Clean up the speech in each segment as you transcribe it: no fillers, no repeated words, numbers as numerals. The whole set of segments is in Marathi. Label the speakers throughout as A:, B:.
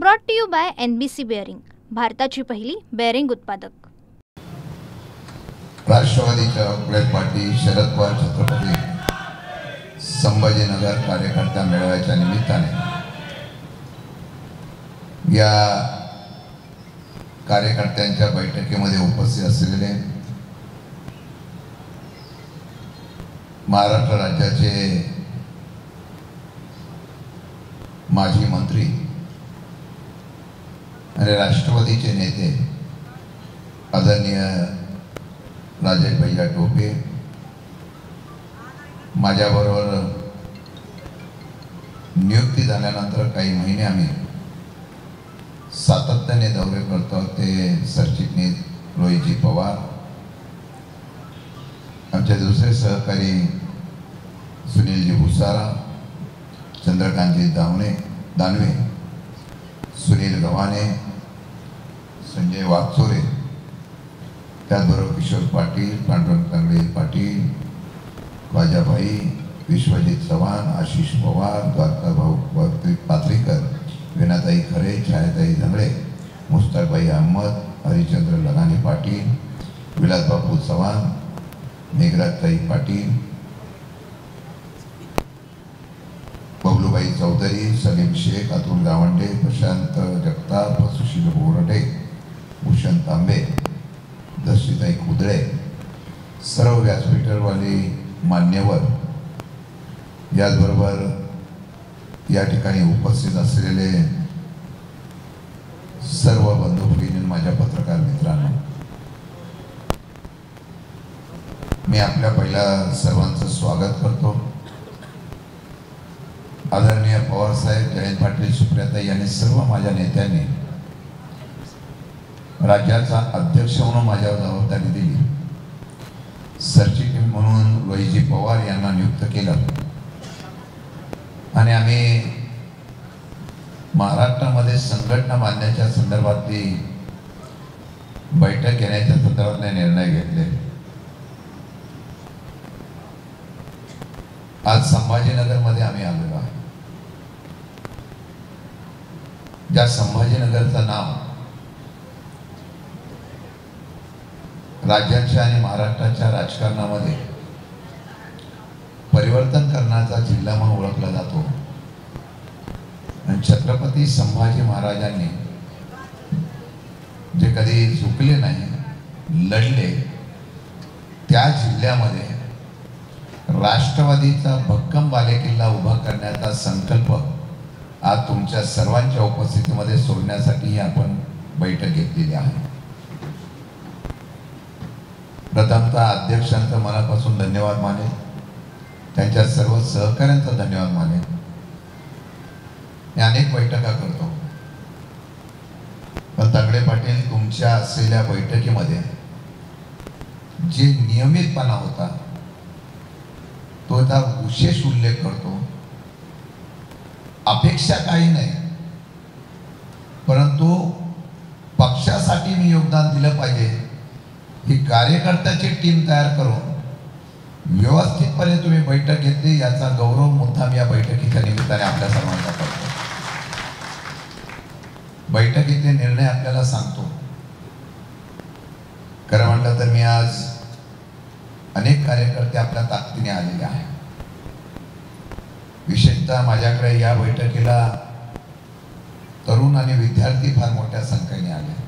A: Brought to you by NBC bearing, भारताची पहिली बेअरिंग उत्पादक।
B: राष्ट्रवादीच्या बुलेट पार्टी शरद पवार छत्रपती संभाजीनगर कार्यकर्ता मेळाव्याच्या निमित्ताने या कार्यकर्त्यांच्या बैठकीमध्ये उपस्थित असलेले महाराष्ट्र राज्याचे माजी मंत्री आणि राष्ट्रवादीचे नेते आदरणीय राजेश भैया टोपे, माझ्याबरोबर नियुक्ती झाल्यानंतर काही महिने आम्ही सातत्याने दौरे करतो ते सरचिटणीस रोहितजी पवार, आमचे दुसरे सहकारी सुनीलजी भुसारा, चंद्रकांतजी दानवे, सुनील गव्हाणे, संजय वागचोरे, त्याचबरोबर किशोर पाटील, पांडुरंग तांगडे पाटील, ख्वाजाबाई, विश्वजित चव्हाण, आशिष पवार, द्वारकाभाऊ पात्रीकर, विनाताई खरे, छायाताई जंगळे, मुस्ताकबाई अहमद, हरिचंद्र लगाने पाटील, विलासबापू चव्हाण, मेघराजताई पाटील, बबलूबाई चौधरी, सलीम शेख, अतुल गावंडे, प्रशांत जगताप, सुशील बोरडे, भूषण तांबे, दर्शिताई कुदळे, सर्व व्यासपीठावरवाले मान्यवर, याचबरोबर या ठिकाणी उपस्थित असलेले सर्व बंधू भगिनी, माझ्या पत्रकार मित्रांनो, मी आपल्या पहिला सर्वांचं स्वागत करतो। आदरणीय पवार साहेब, जयंत पाटील, सुप्रियाताई यांनी सर्व माझ्या नेत्यांनी राज्याचा अध्यक्ष म्हणून माझ्यावर जबाबदारी दिली। सरचिटणीस म्हणून रोहितजी पवार यांना नियुक्त केलं आणि आम्ही महाराष्ट्रामध्ये संघटना बांधण्याच्या संदर्भातली बैठक घेण्याच्या संदर्भातले निर्णय घेतले। आज संभाजीनगरमध्ये आम्ही आलेलो आहे। ज्या संभाजीनगरचं नाव राज्याच्या आणि महाराष्ट्राच्या राजकारणामध्ये परिवर्तन करण्याचा जिल्हा म्हणून ओळखला जातो आणि छत्रपती संभाजी महाराजांनी जे कधी झुकले नाही, लढले, त्या जिल्ह्यामध्ये राष्ट्रवादीचा भक्कम बालेकिल्ला उभा करण्याचा संकल्प आज तुमच्या सर्वांच्या उपस्थितीमध्ये सोडण्यासाठी आपण बैठक घेतलेली आहे। प्रथमतः अध्यक्षांचा मनापासून धन्यवाद मानेल, त्यांच्या सर्व सहकाऱ्यांचा धन्यवाद मानेल। मी अनेक बैठका करतो, पण तांगडे पाटील तुमच्या असलेल्या बैठकीमध्ये जे नियमितपणा होता तो आता विशेष उल्लेख करतो। अपेक्षा काही नाही, परंतु पक्षासाठी मी योगदान दिलं पाहिजे ही कार्यकर्त्याची टीम तयार करून व्यवस्थितपणे तुम्ही बैठक घेतली, याचा गौरव मुद्दाम या बैठकीच्या निमित्ताने आपल्या सर्वांचा करतो। बैठकीतले निर्णय आपल्याला सांगतो। खरं म्हटलं तर मी आज अनेक कार्यकर्ते आपल्या ताकदीने आलेले आहेत। विशेषतः माझ्याकडे या बैठकीला तरुण आणि विद्यार्थी फार मोठ्या संख्येने आले।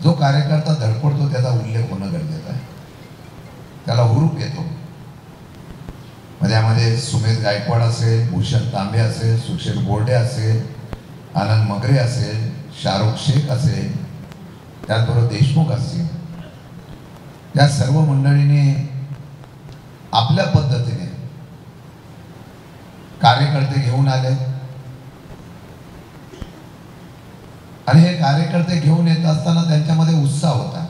B: जो कार्यकर्ता धडपडतो त्याचा उल्लेख होणं गरजेचं आहे, त्याला हुरूप येतो। त्यामध्ये सुमेध गायकवाड असेल, भूषण तांबे असेल, सुशील बोर्डे असेल, आनंद मगरे असेल, शाहरुख शेख असेल, त्याचबरोबर देशमुख असतील, या सर्व मंडळीने आपल्या पद्धतीने कार्यकर्ते घेऊन आले आणि हे कार्यकर्ते घेऊन येत असताना त्यांच्यामध्ये उत्साह होता।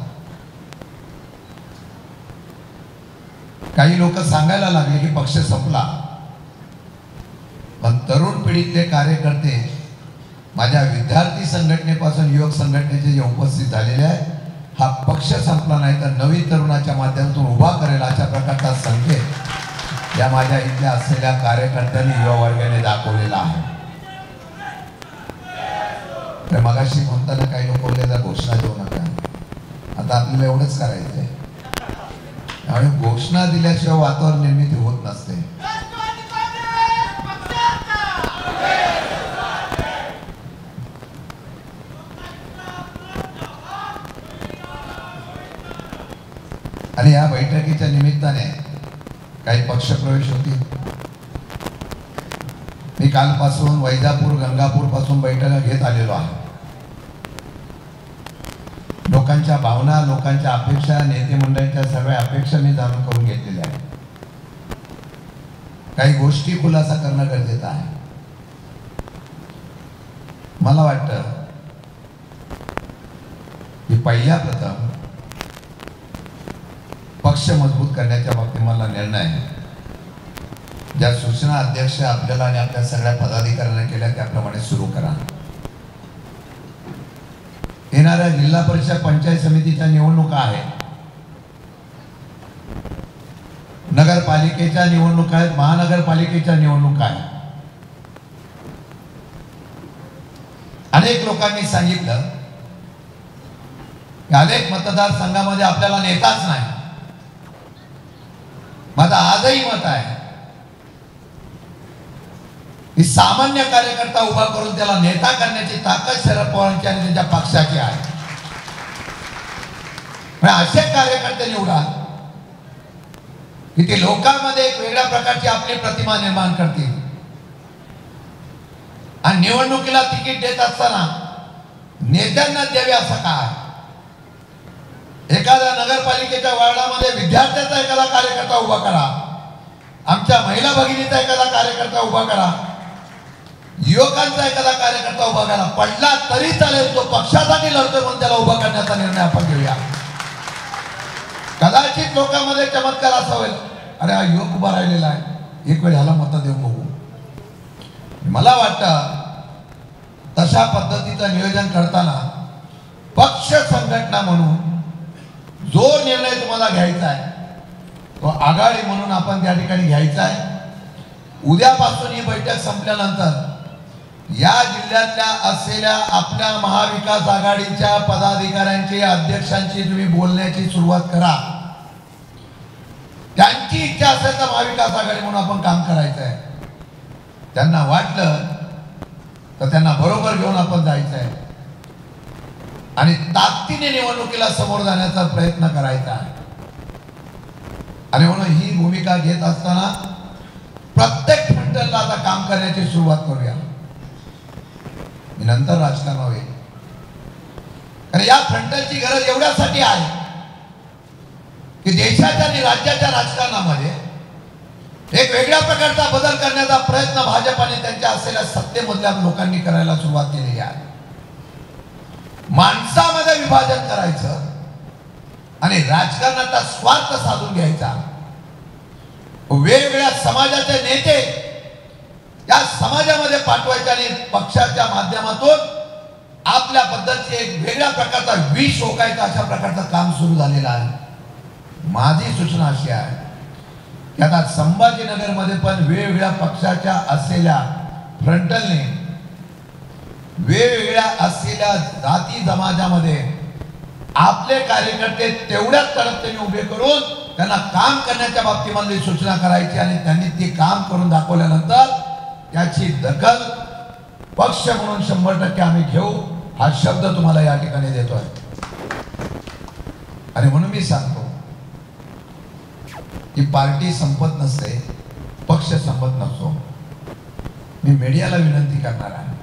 B: काही लोक सांगायला लागले की पक्ष संपला, पण तरुण पिढीतले कार्यकर्ते माझ्या विद्यार्थी संघटनेपासून युवक संघटनेचे जे उपस्थित झालेले आहेत, हा पक्ष संपला नाही तर नवी तरुणाच्या माध्यमातून उभा करेल अशा प्रकारचा संकेत या माझ्या इथल्या असलेल्या कार्यकर्त्यांनी युवा वर्गाने दाखवलेला आहे। तर मगाशी म्हणताना काही लोक बोलले घोषणा देऊ नका, आता आपल्याला एवढंच करायचंय. आणि घोषणा दिल्याशिवाय वातावरण निर्मिती होत नसते. आणि या बैठकीच्या निमित्ताने काही पक्षप्रवेश होतील. मी कालपासून वैजापूर गंगापूर पासून बैठका घेत आलेलो आहे. लोकांच्या भावना, लोकांच्या अपेक्षा, नेते मंडळींच्या सर्व अपेक्षा मी जाणून करून घेतलेल्या आहेत. काही गोष्टी खुलासा करणं गरजेचं आहे. मला वाटतं की पहिल्या प्रथम पक्ष मजबूत करण्याच्या बाबतीत मला निर्णय ज्या सूचना अध्यक्ष आपल्याला आणि आपल्या सगळ्या पदाधिकाऱ्यांना केल्या त्याप्रमाणे सुरू करा. येणाऱ्या जिल्हा परिषद पंचायत समितीच्या निवडणुका आहेत, नगरपालिकेच्या निवडणुका आहेत, महानगरपालिकेच्या निवडणुका आहेत. अनेक लोकांनी सांगितलं की अनेक मतदारसंघामध्ये आपल्याला नेताच नाही. माझं आजही मत आहे की सामान्य कार्यकर्ता उभा करून त्याला नेता करण्याची ताकद शरद पवारांची आणि त्यांच्या पक्षाची आहे. असे कार्यकर्ते निवडा की ते लोकांमध्ये एक वेगळ्या प्रकारची आपली प्रतिमा निर्माण करतील. आणि निवडणुकीला तिकीट देत असताना नेत्यांना द्यावे असं काय? एखाद्या नगरपालिकेच्या वार्डामध्ये विद्यार्थ्याचा एखादा कार्यकर्ता उभा करा, आमच्या महिला भगिनीचा एखादा कार्यकर्ता उभा करा, युवकांचा एखादा कार्यकर्ता उभा करा. पडला तरी चालेल, तो पक्षासाठी लढतो म्हणून त्याला उभा करण्याचा निर्णय आपण घेऊया. कदाचित लोकांमध्ये चमत्कार असा होईल, अरे हा युवक उभा राहिलेला आहे, एक वेळ ह्याला मत देऊन बघू. मला वाटतं तशा पद्धतीचं नियोजन करताना पक्ष संघटना म्हणून जो निर्णय तुम्हाला घ्यायचा आहे तो आघाडी म्हणून आपण त्या ठिकाणी घ्यायचा आहे. उद्यापासून ही बैठक संपल्यानंतर या जिल्ह्यातल्या असलेल्या आपल्या महाविकास आघाडीच्या पदाधिकाऱ्यांची, अध्यक्षांची तुम्ही बोलण्याची सुरुवात करा. त्यांची इच्छा असेल तर महाविकास आघाडी म्हणून आपण काम करायचं आहे. त्यांना वाटलं तर त्यांना बरोबर घेऊन आपण जायचं आहे आणि ताकदीने निवडणुकीला समोर जाण्याचा प्रयत्न करायचा आहे. आणि म्हणून ही भूमिका घेत असताना प्रत्येक फ्रंटलला आता काम करण्याची सुरुवात करूया. नंतर राजकारण होईल. कारण या फ्रंटलची गरज एवढ्यासाठी आहे की देशाच्या आणि राज्याच्या राजकारणामध्ये एक वेगळ्या प्रकारचा बदल करण्याचा प्रयत्न भाजपाने त्यांच्या असलेल्या सत्तेमधल्या लोकांनी करायला सुरुवात केलेली आहे. माणसामध्ये विभाजन करायचं आणि राजकारणाचा स्वार्थ साधून घ्यायचा. वेगवेगळ्या समाजाचे नेते या समाजामध्ये पाठवायचे आणि पक्षाच्या माध्यमातून आपल्या बद्दलची एक वेगळ्या प्रकारचा विष ओकायचा, अशा प्रकारचं काम सुरू झालेलं आहे. माझी सूचना अशी आहे की आता संभाजीनगरमध्ये पण वेगवेगळ्या पक्षाच्या असलेल्या फ्रंटलने वेगवेगळ्या असलेल्या जाती समाजामध्ये आपले कार्यकर्ते तेवढ्याच कडकतेने उभे करून त्यांना काम करण्याच्या बाबतीमध्ये सूचना करायची आणि त्यांनी ते काम करून दाखवल्यानंतर त्याची दखल पक्ष म्हणून 100% आम्ही घेऊ, हा शब्द तुम्हाला या ठिकाणी देतोय. आणि म्हणून मी सांगतो की पार्टी संपत नसते, पक्ष संपत नसतो. मी मीडियाला विनंती करणार आहे.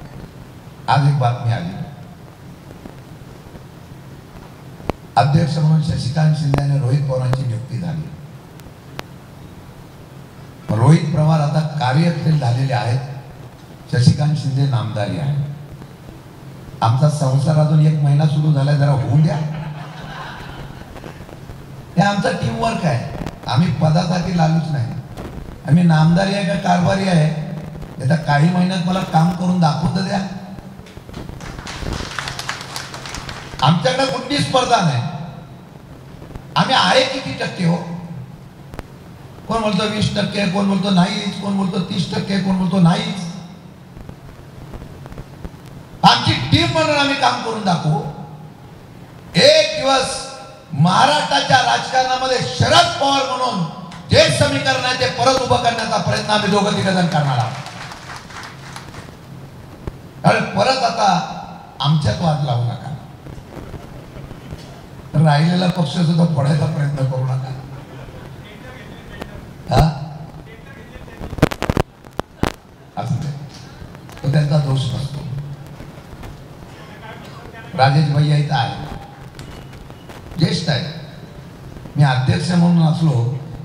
B: आज एक बातमी आली, अध्यक्ष म्हणून शशिकांत शिंदे आणि रोहित पवारांची नियुक्ती झाली. रोहित पवार आता कार्यशील झालेले आहेत, शशिकांत शिंदे नामदारी आहे. आमचा संसार अजून 1 महिना सुरू झालाय, जरा होऊन द्या. हे आमचा टीम वर्क आहे. आम्ही पदासाठी लालूच नाही. आम्ही नामदारी आहे का कारभारी आहे, आता काही महिन्यात मला काम करून दाखवत द्या. आमच्याकडे कुठली स्पर्धा नाही. आम्ही आहे किती टक्के हो? कोण बोलतो 20%, कोण बोलतो नाहीच, कोण बोलतो 30%, कोण बोलतो नाहीच. आमची टीम म्हणून आम्ही काम करून दाखवू. एक दिवस महाराष्ट्राच्या राजकारणामध्ये शरद पवार म्हणून जे समीकरण आहे ते परत उभं करण्याचा प्रयत्न आम्ही दोघं तिघजण करणार आहोत. कारण परत आता आमच्यात वाद लावू नका. राहिलेला पक्ष सुद्धा फोडायचा प्रयत्न करू नका. असं तो त्यांचा दोष नसतो. राजेश भैया इथं आहे, ज्येष्ठ आहे. मी अध्यक्ष म्हणून असलो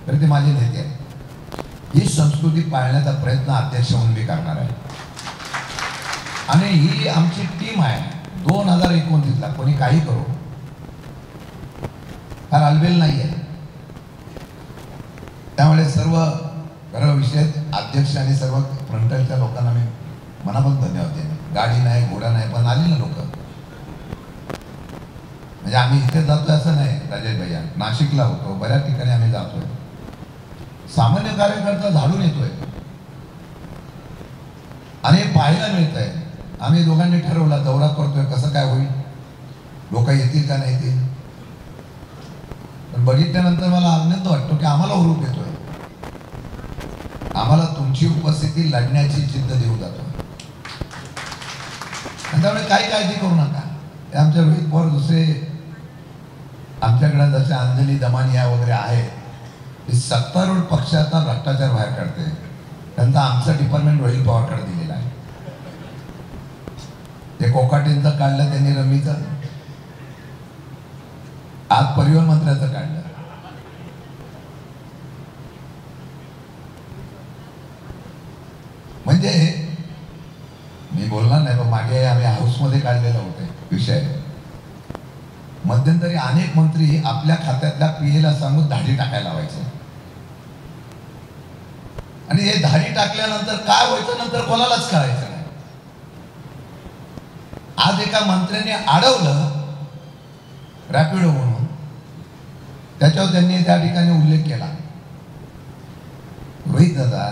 B: तरी ते माझे नेते आहेत. ही संस्कृती पाळण्याचा प्रयत्न अध्यक्ष म्हणून मी करणार आहे. आणि ही आमची टीम आहे 2029 ला. कोणी काही करू, फार अलबेल नाही आहे. त्यामुळे सर्व विषय अध्यक्ष आणि सर्व फ्रंटलच्या लोकांना मी मनापासून धन्यवाद देईन. गाडी नाही, घोडा नाही, पण आली ना लोक. म्हणजे आम्ही इथे जातोय असं नाही. राजेश भैया नाशिकला होतो, बऱ्याच ठिकाणी आम्ही जातोय. सामान्य कार्यकर्ता झाडून येतोय आणि पाहायला मिळतंय. आम्ही दोघांनी ठरवला दौरा करतोय, कसं काय होईल, लोक येतील का नाही येतील. पण बघितल्यानंतर मला आनंद वाटतो की आम्हाला हुरूप येतोय. आम्हाला तुमची उपस्थिती लढण्याची जिद्द देऊ जातो. आणि त्यामुळे काही काळजी करू नका. आमच्या रोहित पवार दुसरे आमच्याकडे जसे अंजली दमानिया वगैरे आहेत, ते सत्तारूढ पक्षाचा भ्रष्टाचार बाहेर काढते. त्यांचा आमचं डिपार्टमेंट रोहित पवारकडे दिलेलं आहे. ते कोकाटेंचं काढलं त्यांनी, रमीचं, आज परिवहन मंत्र्याचं काढलं. म्हणजे मी बोलणार नाही, पण मागे आम्ही हाऊसमध्ये काढलेलं होतं विषय. मध्यंतरी अनेक मंत्री आपल्या खात्यातल्या पीएला सांगून धाडी टाकायला लावायचे. आणि हे धाडी टाकल्यानंतर काय व्हायचं नंतर कोणालाच कळायचं नाही. आज एका मंत्र्याने अडवलं रॅपिडो म्हणून, त्याच्यावर त्यांनी त्या ठिकाणी उल्लेख केला, रोहित दादा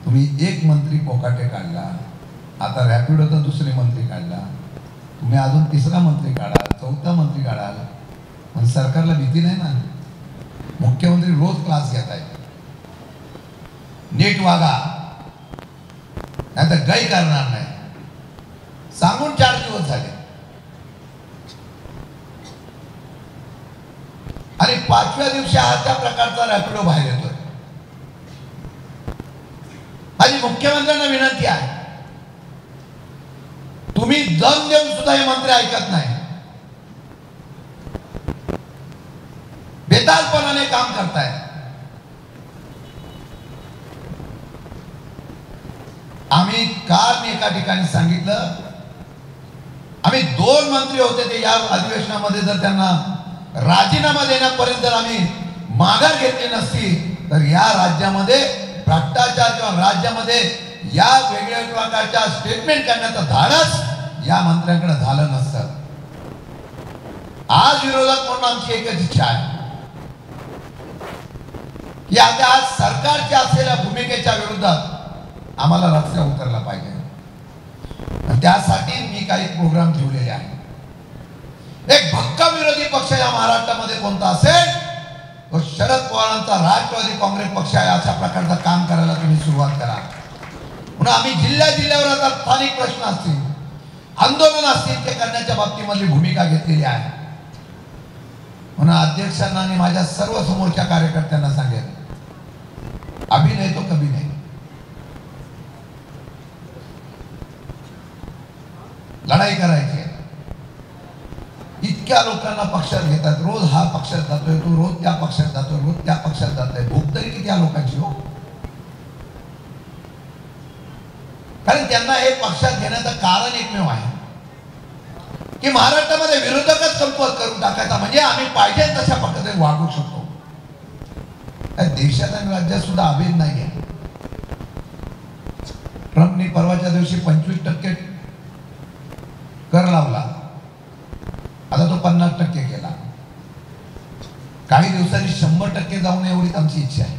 B: तुम्ही एक मंत्री कोकाटे काढला, आता रॅपिडोचा दुसरे मंत्री काढला, तुम्ही अजून तिसरा मंत्री काढाल, चौथा मंत्री काढाल, पण सरकारला भीती नाही ना. मुख्यमंत्री रोज क्लास घेत आहेत, नीट वागा नाही तर गै करणार नाही सांगून 4 दिवस झाले. आणि 5व्या दिवशी अशा प्रकारचा रॅपिडो बाहेर येतोय. माझी मुख्यमंत्र्यांना विनंती आहे, तुम्ही दम देऊन सुद्धा हे मंत्री ऐकत नाही, बेतालपणाने काम करताय. आम्ही काल मी एका ठिकाणी सांगितलं, आम्ही 2 मंत्री होते ते या अधिवेशनामध्ये जर त्यांना राजीनामा देण्यापर्यंत जर आम्ही माघार घेतली नसती तर या राज्यामध्ये भ्रष्टाचार किंवा राज्यामध्ये या वेगळ्या प्रकारच्या स्टेटमेंट करण्याचं धाडस या मंत्र्यांकडे झालं नसतं. आज विरोधक म्हणून आमची एकच इच्छा आहे की आता आज सरकारच्या असलेल्या भूमिकेच्या विरोधात आम्हाला रस्त्यावर उतरला पाहिजे. त्यासाठी मी काही प्रोग्राम ठेवलेले आहे. एक भक्कम विरोधी पक्ष या महाराष्ट्रामध्ये कोणता असेल तो शरद पवारांचा राष्ट्रवादी काँग्रेस पक्ष आहे. अशा प्रकारचं काम करायला तुम्ही सुरुवात करा. म्हणून आम्ही जिल्ह्यावर आता स्थानिक प्रश्न असतील, आंदोलन असतील, ते करण्याच्या बाबतीमध्ये भूमिका घेतलेली आहे. म्हणून अध्यक्षांना आणि माझ्या सर्व समोरच्या कार्यकर्त्यांना सांगेन, अभी नाही तो कभी नाही. लढाई करायची. इतक्या लोकांना पक्षात घेतात, रोज हा पक्षात जातोय, तो रोज त्या पक्षात जातोय, रोज त्या पक्षात जातोय. भूक तरी किती या लोकांची हो. कारण त्यांना हे पक्षात घेण्याचं कारण एकमेव आहे की महाराष्ट्रामध्ये विरोधकच कमकुवत करून टाकायचा, म्हणजे आम्ही पाहिजे तशा पद्धतीने वागू शकतो. देशात आणि राज्यात सुद्धा अभेद नाही आहे. ट्रम्पनी परवाच्या दिवशी 25% कर लावला, आता तो 50% केला. काही दिवसांनी 100% जाऊन एवढीच आमची इच्छा आहे.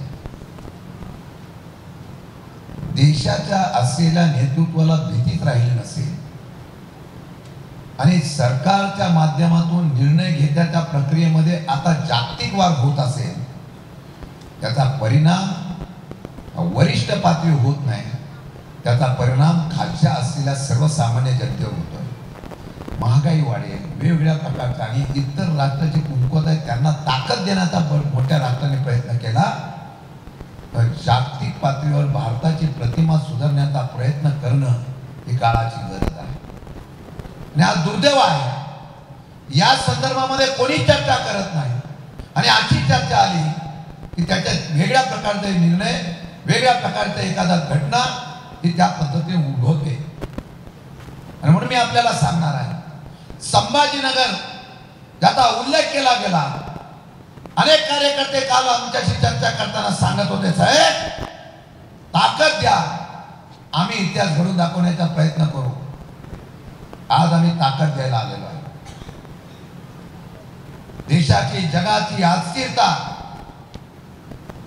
B: देशाच्या असलेल्या नेतृत्वाला भीतीच राहिली नसेल आणि सरकारच्या माध्यमातून निर्णय घेण्याच्या प्रक्रियेमध्ये आता जागतिक वाढ होत असेल, त्याचा परिणाम वरिष्ठ पातळीवर होत नाही, त्याचा परिणाम खालच्या असलेल्या सर्वसामान्य जनतेवर होतोय. महागाई वाढेल, वेगवेगळ्या प्रकारचा, आणि इतर राष्ट्राचे कमकुवत आहेत त्यांना ताकद देण्याचा मोठ्या राष्ट्राने प्रयत्न केला. तर जागतिक पातळीवर भारताची प्रतिमा सुधारण्याचा प्रयत्न करणं ही काळाची गरज आहे. आणि आज दुर्दैव आहे, या संदर्भामध्ये कोणी चर्चा करत नाही. आणि अशी चर्चा आली की त्याच्यात वेगळ्या प्रकारचे निर्णय, वेगळ्या प्रकारचा एखादा घटना ही त्या पद्धतीने उद्भवते. आणि म्हणून मी आपल्याला सांगणार आहे, संभाजीनगर ज्याचा उल्लेख केला गेला, अनेक कार्यकर्ते काल आमच्याशी चर्चा करताना सांगत होते, साहेब ताकद द्या, आम्ही इतिहास घडून दाखवण्याचा प्रयत्न करू. आज आम्ही ताकद द्यायला आलेलो आहे. देशाची, जगाची अस्थिरता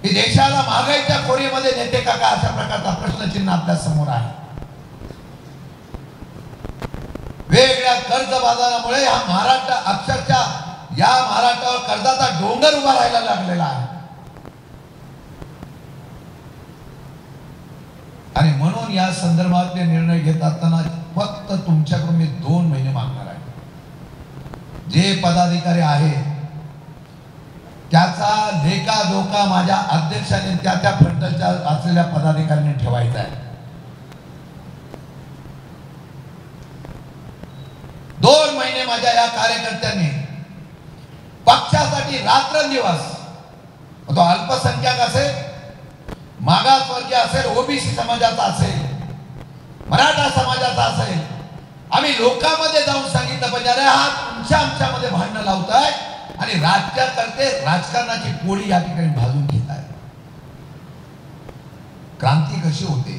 B: ही देशाला महागाईच्या खोरीमध्ये नेते का काय, अशा प्रकारचा प्रश्नचिन्ह आपल्या समोर आहे. वेगवेगळ्या कर्ज बाजारामुळे हा महाराष्ट्र अक्षरशः या महाराष्ट्रावर कर्जाचा डोंगर उभा राहायला लागलेला आहे. आणि म्हणून या संदर्भातले निर्णय घेत असताना फक्त तुमच्याकडून मी 2 महिने मागणार आहे. जे पदाधिकारी आहे त्याचा लेखाजोखा माझ्या अध्यक्षाने त्या फ्रंटच्या असलेल्या पदाधिकाऱ्यांनी ठेवायचा आहे. 2 महिने माझ्या या कार्यकर्त्यांनी पक्षासाठी रात्रंदिवस, तो अल्पसंख्याक असेल, मागासवर्गीय असेल, ओबीसी समाजाचा असेल, मराठा समाजाचा असेल, आम्ही लोकांमध्ये जाऊन सांगितलं पाहिजे, अरे हा तुमच्या आमच्यामध्ये भांडणं लावताय आणि राज्याकरते राजकारणाची पोळी या ठिकाणी भाजून घेत आहे. क्रांती कशी होते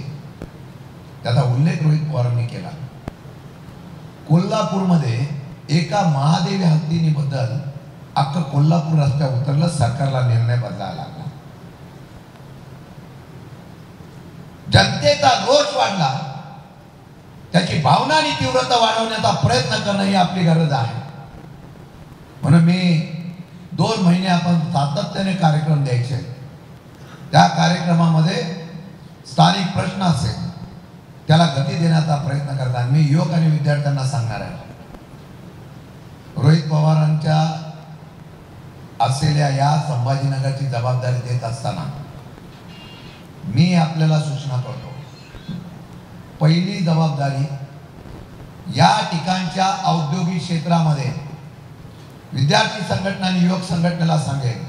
B: त्याचा उल्लेख रोहित पवारांनी केला. कोल्हापूरमध्ये एका महादेवी हत्तीने बद्दल अख्खं कोल्हापूर रस्त्यावर उतरलं, सरकारला निर्णय बदलायला लागला. जनतेचा रोष वाढला, त्याची भावना आणि तीव्रता वाढवण्याचा प्रयत्न करणं ही आपली गरज आहे. म्हणून मी 2 महिने आपण सातत्याने कार्यक्रम द्यायचे. त्या कार्यक्रमामध्ये स्थानिक प्रश्न असेल त्याला गती देण्याचा प्रयत्न करता. मी युवक आणि विद्यार्थ्यांना सांगणार आहे, रोहित पवारांच्या असलेल्या या संभाजीनगरची जबाबदारी देत असताना मी आपल्याला सूचना करतो, पहिली जबाबदारी या ठिकाणच्या औद्योगिक क्षेत्रामध्ये विद्यार्थी संघटना आणि युवक संघटनेला सांगेल,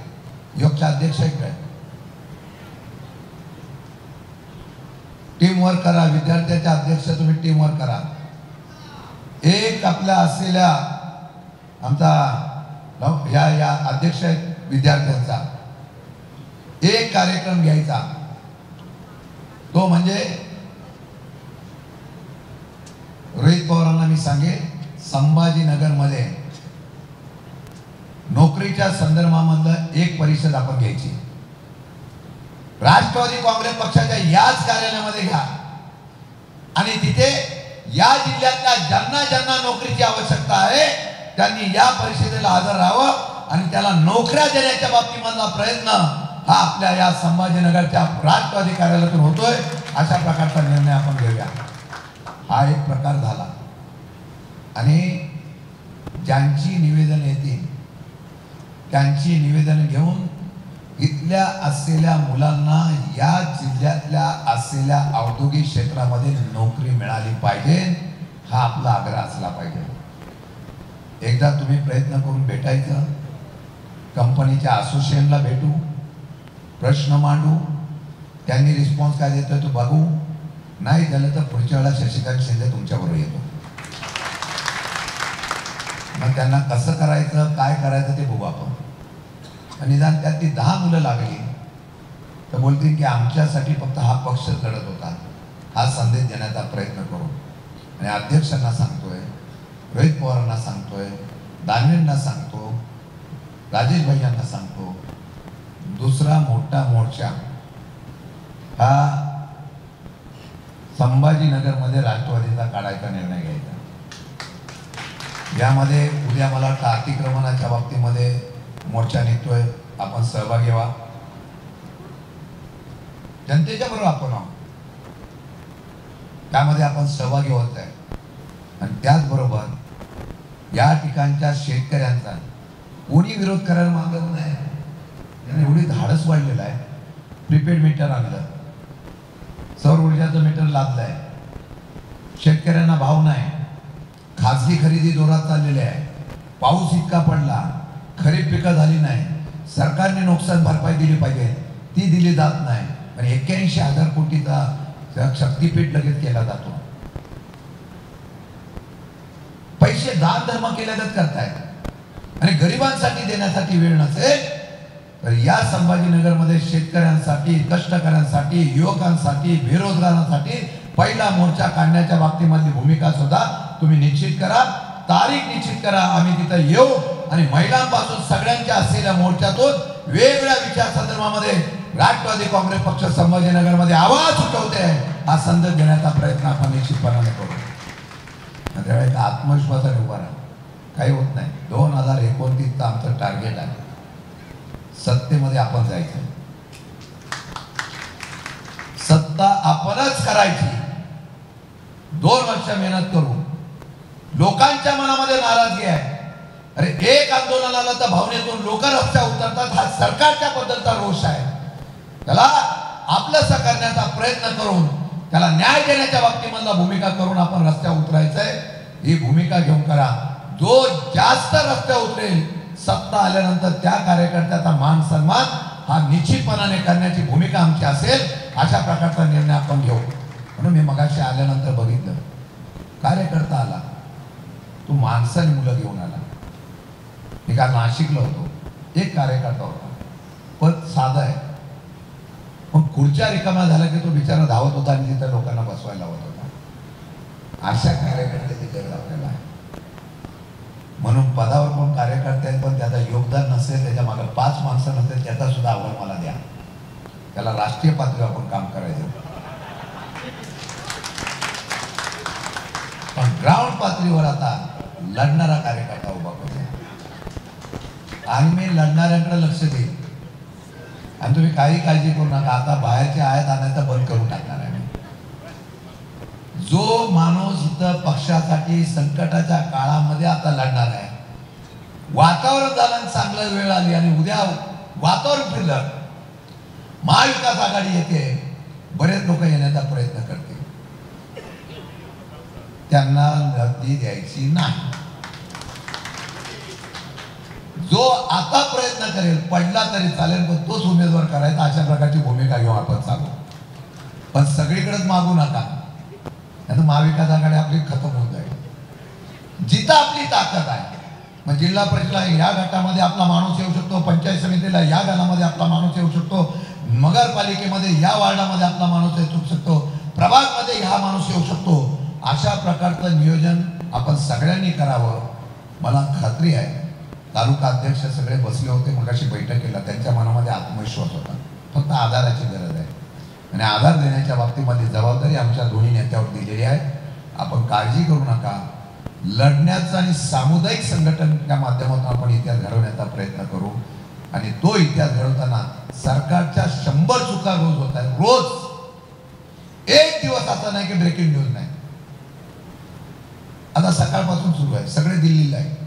B: युवकच्या अध्यक्ष इकडे टीम वर्क करा, विद्यार्थ्याच्या अध्यक्ष तुम्ही टीम वर्क करा. एक आपल्या असलेल्या आमचा या अध्यक्ष विद्यार्थ्यांचा एक कार्यक्रम घ्यायचा, तो म्हणजे रोहित पवारांना मी सांगेन, संभाजीनगरमध्ये नोकरीच्या संदर्भामधलं एक परिषद आपण घ्यायची. राष्ट्रवादी काँग्रेस पक्षाच्या याच कार्यालयामध्ये घ्या आणि तिथे या जिल्ह्यातल्या ज्यांना ज्यांना नोकरीची आवश्यकता आहे त्यांनी या परिषदेला हजर राहावं आणि त्याला नोकऱ्या देण्याच्या बाबतीमधला प्रयत्न हा आपल्या या संभाजीनगरच्या राष्ट्रवादी कार्यालयातून होतोय. अशा प्रकारचा निर्णय आपण घेऊया. हा एक प्रकार झाला. आणि ज्यांची निवेदन येतील त्यांची निवेदन घेऊन इथल्या असलेल्या मुलांना या जिल्ह्यातल्या असलेल्या औद्योगिक क्षेत्रामध्ये नोकरी मिळाली पाहिजे, हा आपला आग्रह असला पाहिजे. एकदा तुम्ही प्रयत्न करून भेटायचं, कंपनीच्या असोसिएशनला भेटू, प्रश्न मांडू, त्यांनी रिस्पॉन्स काय देतोय तो बघू. नाही झालं तर पुढच्या वेळेला शशिकांत शिंदे तुमच्याबरोबर येतो. मग त्यांना कसं करायचं, काय करायचं ते बघू आपण. आणि निदान त्यातली 10 मुलं लागली तर बोलतील की आमच्यासाठी फक्त हा पक्ष लढत होता, हा संदेश देण्याचा प्रयत्न करू. आणि अध्यक्षांना सांगतोय, रोहित पवारांना सांगतोय, दानवेंना सांगतो, राजेश भैयांना सांगतो, दुसरा मोठा मोर्चा हा संभाजीनगरमध्ये राष्ट्रवादीचा काढायचा निर्णय घ्यायचा. यामध्ये उद्या मला वाटतं अतिक्रमणाच्या बाबतीमध्ये मोर्चा निघतोय, आपण सहभागी व्हा. जनतेच्या बरोबर आपण आहोत, त्यामध्ये आपण सहभागी होत आहे. आणि त्याचबरोबर या ठिकाणच्या शेतकऱ्यांचा कोणी विरोध करायला मागत नाही. त्यांनी एवढी धाडस वाढलेलं आहे. प्रीपेड मीटर आणलं, सौर ऊर्जाचं मीटर लादलंय, शेतकऱ्यांना भाव नाही, खाजगी खरेदी जोरात चाललेली आहे, पाऊस इतका पडला, खरीप पिकं झाली नाही, सरकारने नुकसान भरपाई दिली पाहिजे, ती दिली जात नाही. पण 81,000 कोटीचा शक्तीपीठ लगेच केला जातो. पैसे दान धर्म केल्यागत करतायत आणि गरिबांसाठी देण्यासाठी वेळ नसेल तर या संभाजीनगरमध्ये शेतकऱ्यांसाठी, कष्टकऱ्यांसाठी, युवकांसाठी, बेरोजगारांसाठी पहिला मोर्चा काढण्याच्या बाबतीमधली भूमिका सुद्धा तुम्ही निश्चित करा, तारीख निश्चित करा. आम्ही तिथं येऊ आणि महिलांपासून सगळ्यांच्या असलेल्या मोर्चातून वेगवेगळ्या विचारसंदर्भामध्ये राष्ट्रवादी काँग्रेस पक्ष संभाजीनगरमध्ये आवाज उठवते हा संदेश देण्याचा प्रयत्न आपण निश्चितपणाने करू. त्यावेळेस आत्मविश्वासाने उभा राहा, काही होत नाही. 2029चं आमचं टार्गेट आहे, सत्तेमध्ये आपण जायचं, सत्ता आपणच करायची. 2 वर्ष मेहनत करू. लोकांच्या मनामध्ये नाराजगी आहे. अरे एक आंदोलन आलं तर भावनेतून लोक रस्त्यावर उतरतात, हा सरकारच्या बद्दलचा रोष आहे. त्याला आपलंसं करण्याचा प्रयत्न करून त्याला न्याय देण्याच्या बाबतीमधला भूमिका करून आपण रस्त्यावर उतरायचंय. ही भूमिका घेऊन करा. जो जास्त रस्त्यावर उतरेल सत्ता आल्यानंतर त्या कार्यकर्त्याचा मान सन्मान हा निश्चितपणाने करण्याची भूमिका आमची असेल. अशा प्रकारचा निर्णय आपण घेऊ. म्हणून मी मगाशी आल्यानंतर बघितलं, कार्यकर्ता आला, तो माणसाने मुलं घेऊन आला. मी काल नाशिकला होतो, एक कार्यकर्ता होता, पण साधा आहे, पण खुर्च्या रिकाम्या झाल्या की तो बिचारा धावत होता आणि तिथं लोकांना बसवायला लावत होता. अशा कार्यकर्त्याची गरज आपल्याला आहे. म्हणून पदावर पण कार्यकर्ते आहेत, पण त्याचं योगदान नसेल, त्याच्या मागे 5 माणसं नसेल, त्याचा सुद्धा अहवाल मला द्या. त्याला राष्ट्रीय पातळीवर आपण काम करायचं. पण ग्राउंड पातळीवर आता लढणारा कार्यकर्ता उभा करूया आणि मी लढणाऱ्यांकडे लक्ष देईन. आणि तुम्ही काही काळजी करू नका, आता बाहेरचे आयात आणायचं बंद करून टाकणार आहे. जो माणूस इथं पक्षासाठी संकटाच्या काळामध्ये आता लढणार आहे, वातावरण झालं, चांगलं वेळ आली आणि उद्या वातावरण फिरलं, महाविकास आघाडी येते, बरेच लोक येण्याचा प्रयत्न करतील, त्यांना संधी द्यायची नाही. जो आता प्रयत्न करेल, पडला तरी चालेल, पण तोच उमेदवार करायचा, अशा प्रकारची भूमिका घेऊन आपण चालू. पण सगळीकडेच मागू नका, नाही महाविकास आघाडी आपली खतम होऊन जाईल. जिथं आपली ताकद आहे, मग जिल्हा परिषदला या गटामध्ये आपला माणूस येऊ शकतो, पंचायत समितीला या गणामध्ये आपला माणूस येऊ शकतो, नगरपालिकेमध्ये या वार्डामध्ये आपला माणूस येऊ शकतो, प्रभागमध्ये हा माणूस येऊ शकतो. अशा प्रकारचं नियोजन आपण सगळ्यांनी करावं. मला खात्री आहे तालुका अध्यक्ष सगळे बसले होते मगाशी बैठकीला, त्यांच्या मनामध्ये आत्मविश्वास होता, फक्त आधाराची गरज आहे. आणि आधार देण्याच्या बाबतीमध्ये जबाबदारी आमच्या दोन्ही नेत्यावर दिलेली आहे. आपण काळजी करू नका. लढण्याचा आणि सामुदायिक संघटनेच्या माध्यमातून आपण इतिहास घडवण्याचा प्रयत्न करू. आणि तो इतिहास घडवताना सरकारच्या 100 चुका रोज होत आहेत. रोज एक दिवस असा नाही की ब्रेकिंग न्यूज नाही. आता सकाळपासून सुरू आहे, सगळे दिल्लीला आहे.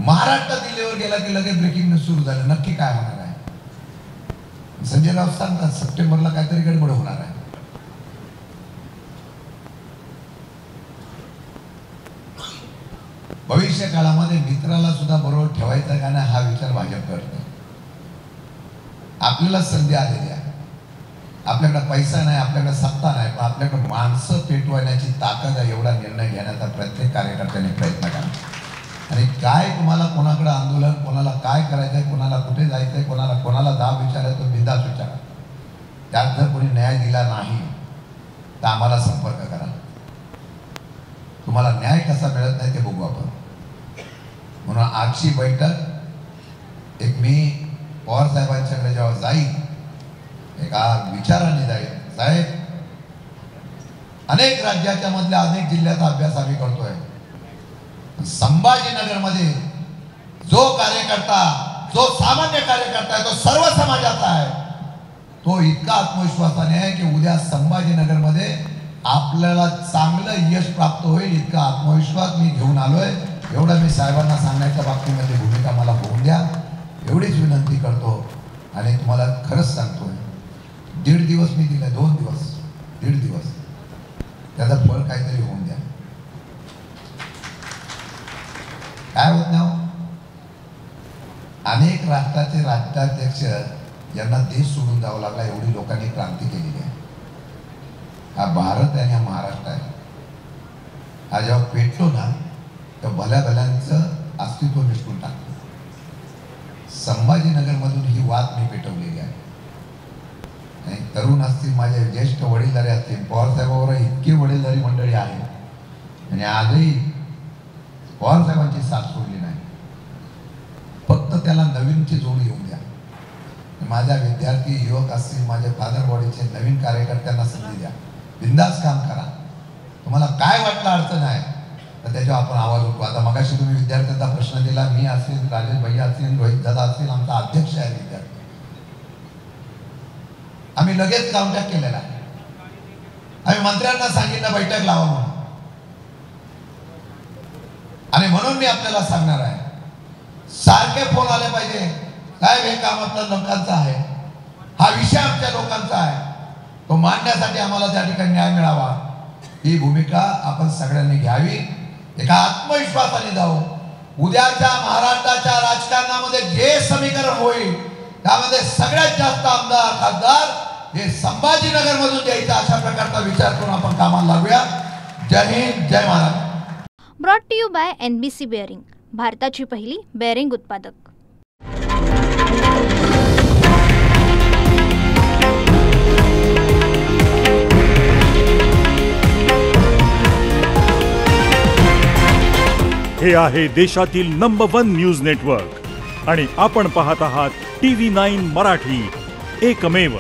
B: महाराष्ट्र दिल्लीवर गेला की लगेच ब्रेकिंग न्यूज सुरू झालं. नक्की काय होणार आहे? संजय राऊत सांगतात सप्टेंबरला काहीतरी गडबड होणार आहे. भविष्य काळामध्ये मित्राला सुद्धा बरोबर ठेवायचा का नाही हा विचार भाजप करतो. आपल्याला संधी आलेली आहे, आपल्याकडे पैसा नाही, आपल्याकडे सत्ता नाही, पण आपल्याकडे माणसं पेटवण्याची ताकद आहे. एवढा निर्णय घेण्याचा प्रत्येक कार्यकर्त्याने प्रयत्न करा. आणि काय तुम्हाला कोणाकडे आंदोलन, कोणाला काय करायचंय, कोणाला कुठे जायचंय, कोणाला दाब विचारायचं बिंदास विचारा. त्यात जर कोणी न्याय दिला नाही तर आम्हाला संपर्क करा. तुम्हाला न्याय कसा मिळत नाही ते बघू आपण. म्हणून आजची बैठक एक मी पवार साहेबांच्याकडे जेव्हा जाईल, एका विचाराने जाईल. साहेब, अनेक राज्याच्या मधल्या अनेक जिल्ह्याचा अभ्यास आम्ही करतोय. संभाजीनगरमध्ये जो कार्यकर्ता, जो सामान्य कार्यकर्ता आहे, तो सर्व समाजाचा आहे, तो इतका आत्मविश्वासाने आहे की उद्या संभाजीनगरमध्ये आपल्याला चांगलं यश प्राप्त होईल इतका आत्मविश्वास मी घेऊन आलोय. एवढं मी साहेबांना सांगण्याच्या बाबतीमध्ये भूमिका मला होऊन द्या एवढीच विनंती करतो. आणि तुम्हाला खरंच सांगतोय, 1.5 दिवस मी दिले, 2 दिवस, 1.5 दिवस, त्याचं फळ काहीतरी होऊन द्या. काय होत नाही? अनेक राष्ट्राचे राष्ट्राध्यक्ष यांना देश सोडून जावं लागला, एवढी लोकांनी क्रांती केलेली आहे. हा भारत आहे आणि हा महाराष्ट्र आहे. हा जेव्हा पेटलो ना तर भल्या भल्यांचं अस्तित्व निसटून टाकतो. संभाजीनगरमधून ही वाद मी पेटवलेली आहे. आणि तरुण असतील, माझे ज्येष्ठ वडीलधारी असतील, पवारसाहेबांवर इतकी वडीलधारी मंडळी आहे आणि आजही पवारसाहेबांची साथ सोडली नाही. फक्त त्याला नवीनची जोड येऊन द्या. माझ्या विद्यार्थी युवक असतील, माझे फादर बॉडीचे नवीन कार्यकर्त्यांना संधी द्या. बिंदास काम करा. तुम्हाला काय वाटलं अडचण आहे तर त्याच्यावर आपण आवाज उठवू. आता मगाशी तुम्ही विद्यार्थ्यांचा प्रश्न दिला, मी असेल, राजेश भैया असेल, रोहित दादा असेल, आमचा अध्यक्ष आहे विद्यार्थी, आम्ही लगेच कॉन्टॅक्ट केलेला आहे. आम्ही मंत्र्यांना सांगितलं बैठक लावा म्हणून. आणि म्हणून मी आपल्याला सांगणार आहे, सारखे फोन आले पाहिजे, साहेब हे काम आपल्या लोकांचं आहे, हा विषय आमच्या लोकांचा आहे, तो मांडण्यासाठी आम्हाला त्या ठिकाणी न्याय मिळावा. ही भूमिका आपण सगळ्यांनी घ्यावी. एका आत्मविश्वासाने जाऊ. उद्याच्या महाराष्ट्राच्या राजकारणामध्ये जे समीकरण होईल त्यामध्ये सगळ्यात जास्त आमदार खासदार हे संभाजीनगर मधून द्यायचा, अशा प्रकारचा विचार करून आपण कामाला लागूया. जय हिंद, जय Maharashtra.
A: Brought to you by NBC bearing, भारताची पहिली बेअरिंग उत्पादक.
C: हे आहे देशातील नंबर 1 न्यूज नेटवर्क आणि आपण पाहत आहात TV9 मराठी, एकमेव.